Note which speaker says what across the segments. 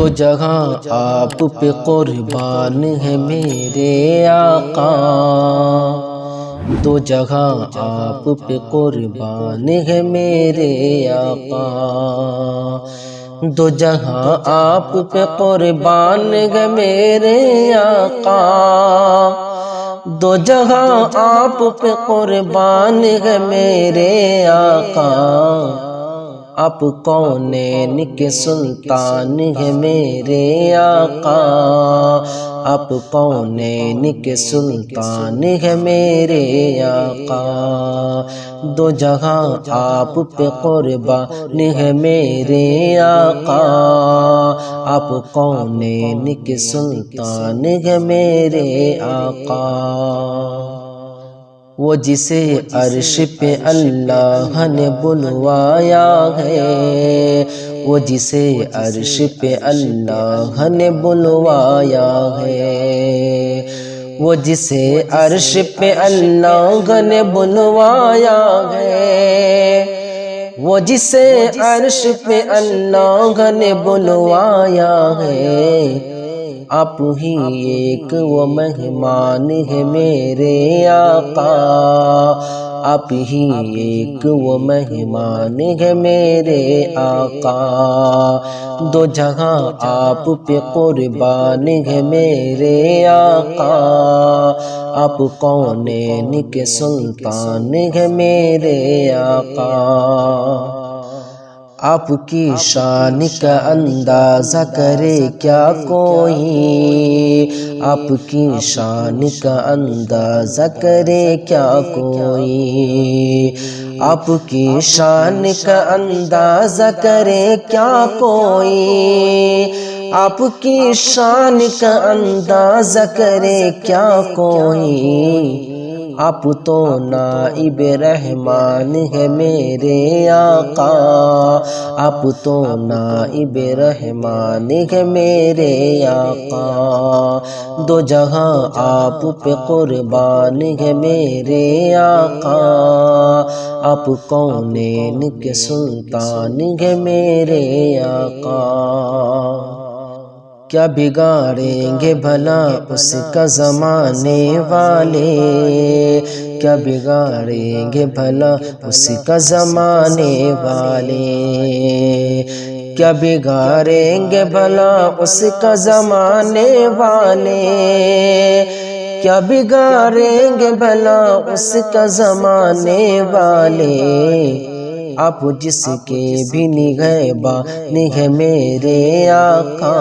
Speaker 1: دو جگہ آپ پہ قربان ہے میرے آقا، دو جگہ آپ پہ قربان ہے میرے آقا، دو جگہ آپ پہ قربان ہے میرے آقا، دو جگہ آپ پہ قربان ہے میرے آقا، آپ کونین کے سلطان ہے میرے آقا، آپ کونین کے سلطان ہے میرے آقا، دو جگہ آپ پہ قربان ہے میرے آقا، آپ کونین کے سلطان ہے میرے آقا۔ وہ جسے عرش پہ اللہ نے بلوایا ہے، وہ جسے عرش پہ اللہ نے بلوایا ہے، وہ جسے عرش پہ اللہ نے بلوایا ہے، وہ جسے عرش پہ اللہ نے بلوایا ہے، آپ ہی ایک وہ مہمان ہے میرے آقا، آپ ہی ایک وہ مہمان ہے میرے آقا، دو جگہ آپ پہ قربان ہے میرے آقا، آپ کونین کے سلطان ہے میرے آقا۔ آپ کی شان کا اندازہ کرے کیا کوئی، آپ کی شان کا اندازہ کرے کیا کوئی، آپ کی شان کا اندازہ کرے کیا کوئی، آپ کی شان کا اندازہ کرے کیا کوئی، آپ تو نائب رحمان ہے میرے آقا، آپ تو نائب رحمان ہے میرے آقا، دو جگہ آپ پہ قربان ہے میرے آقا، آپ کونین کے سلطان ہے میرے آقا۔ کیا بگاڑیں گے بھلا اس کا زمانے والے، کیا بگاڑیں گے بھلا اس کا زمانے والے، کیا بگاڑیں گے بھلا اس کا زمانے والے، کیا بگاڑیں گے بھلا اس کا زمانے والے، آپ جس کے بھی نگہبان ہے میرے آقا،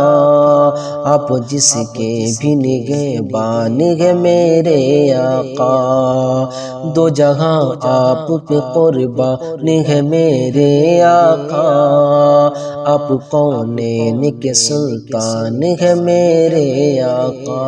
Speaker 1: آپ جس کے بھی نگہبان ہے میرے آقا، دو جگہ آپ پہ قربان ہے میرے آقا، آپ کونین کے سلطان ہے میرے آقا۔